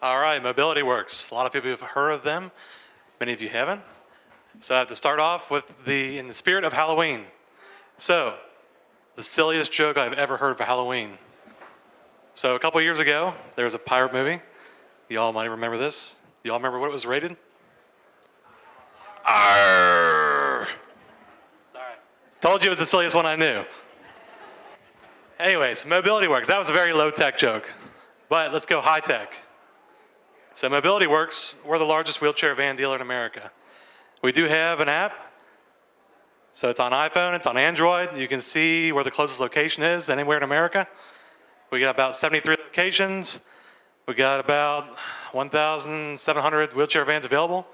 All right, Mobility Works. A lot of people have heard of them. Many of you haven't. So I have to start off with in the spirit of Halloween. So, the silliest joke I've ever heard for Halloween. So a couple years ago, there was a pirate movie. You all might remember this. You all remember what it was rated? Arrgh. Sorry. Told you it was the silliest one I knew. Anyways, Mobility Works. That was a very low-tech joke. But let's go high-tech. So Mobility Works, we're the largest wheelchair van dealer in America. We do have an app. So it's on iPhone, it's on Android. You can see where the closest location is anywhere in America. We got about 73 locations. We got about 1,700 wheelchair vans available,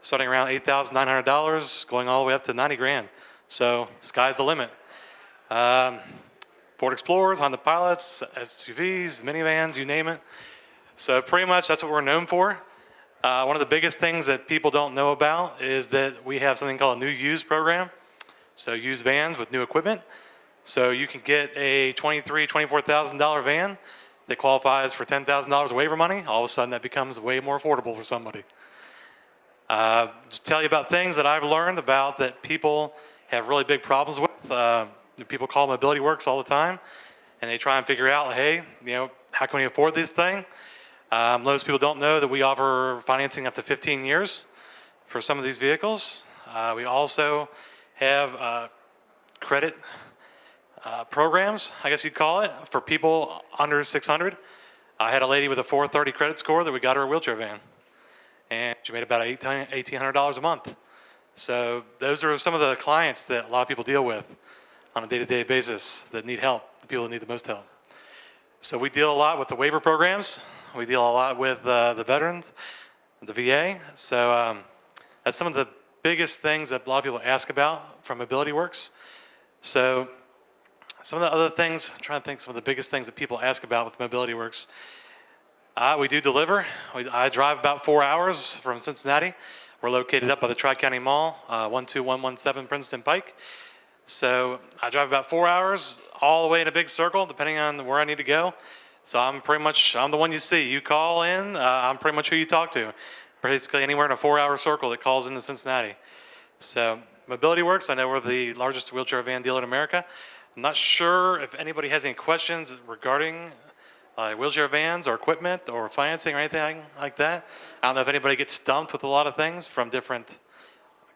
starting around $8,900, going all the way up to 90 grand. So sky's the limit. Ford Explorers, Honda Pilots, SUVs, minivans, you name it. So pretty much that's what we're known for. One of the biggest things that people don't know about is that we have something called a new used program. So used vans with new equipment. So you can get a $23,000, $24,000 van that qualifies for $10,000 waiver money. All of a sudden that becomes way more affordable for somebody. Just tell you about things that I've learned about that people have really big problems with. People call Mobility Works all the time and they try and figure out, hey, how can we afford this thing? Most people don't know that we offer financing up to 15 years for some of these vehicles. We also have credit programs, I guess you'd call it, for people under 600. I had a lady with a 430 credit score that we got her a wheelchair van. And she made about $1,800 a month. So those are some of the clients that a lot of people deal with on a day-to-day basis that need help, the people that need the most help. So we deal a lot with the waiver programs. We deal a lot with the veterans, the VA. So that's some of the biggest things that a lot of people ask about from Mobility Works. So some of the other things, I'm trying to think some of the biggest things that people ask about with Mobility Works. We do deliver. I drive about 4 hours from Cincinnati. We're located up by the Tri-County Mall, 12117 Princeton Pike. So I drive about 4 hours all the way in a big circle, depending on where I need to go. So I'm the one you see. You call in, I'm pretty much who you talk to. Basically anywhere in a 4-hour circle that calls into Cincinnati. So Mobility Works, I know we're the largest wheelchair van dealer in America. I'm not sure if anybody has any questions regarding wheelchair vans or equipment or financing or anything like that. I don't know if anybody gets stumped with a lot of things from different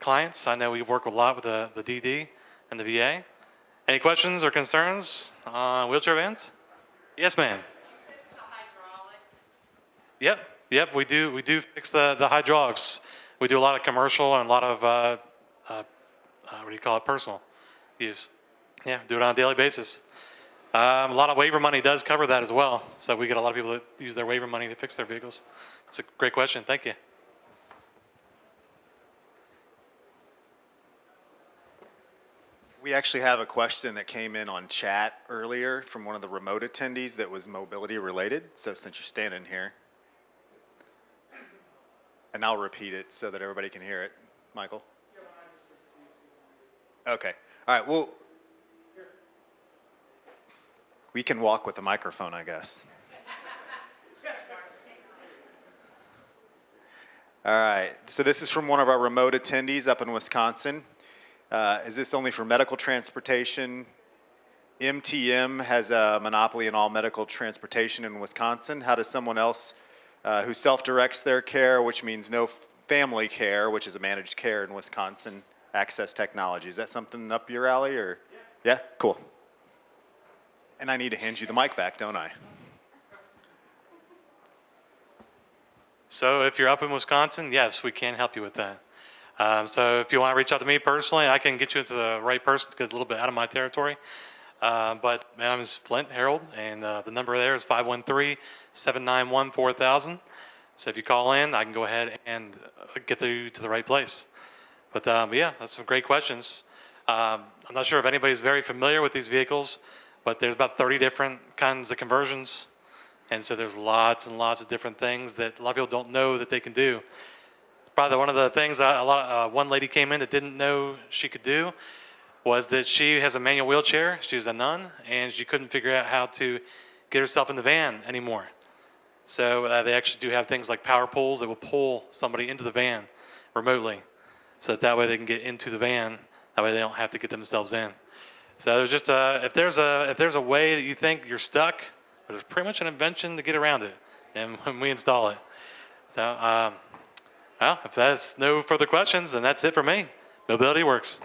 clients. I know we work a lot with the DD and the VA. Any questions or concerns on wheelchair vans? Yes, ma'am. Yep, we do fix the hydraulics. We do a lot of commercial and a lot of, what do you call it, personal use. Yeah, do it on a daily basis. A lot of waiver money does cover that as well. So we get a lot of people that use their waiver money to fix their vehicles. It's a great question, thank you. We actually have a question that came in on chat earlier from one of the remote attendees that was mobility related. So since you're standing here, and I'll repeat it so that everybody can hear it. Michael? Okay. All right. Well, we can walk with the microphone, I guess. All right. So this is from one of our remote attendees up in Wisconsin. Is this only for medical transportation? MTM has a monopoly in all medical transportation in Wisconsin. How does someone else who self-directs their care, which means no family care, which is a managed care in Wisconsin, access technology? Is that something up your alley, or? Yeah, cool. And I need to hand you the mic back, don't I? So if you're up in Wisconsin, yes, we can help you with that. So if you want to reach out to me personally, I can get you to the right person because it's a little bit out of my territory. But my name is Flint Harold, and the number there is 513-791-4000. So if you call in, I can go ahead and get you to the right place. But yeah, that's some great questions. I'm not sure if anybody's very familiar with these vehicles, but there's about 30 different kinds of conversions. And so there's lots and lots of different things that a lot of people don't know that they can do. Probably one of the things one lady came in that didn't know she could do was that she has a manual wheelchair. She's a nun, and she couldn't figure out how to get herself in the van anymore. So they actually do have things like power poles that will pull somebody into the van remotely, so that way they can get into the van. That way they don't have to get themselves in. So there's just if there's a way that you think you're stuck, there's pretty much an invention to get around it, and when we install it. So well, if that's no further questions, then that's it for me. Mobility works.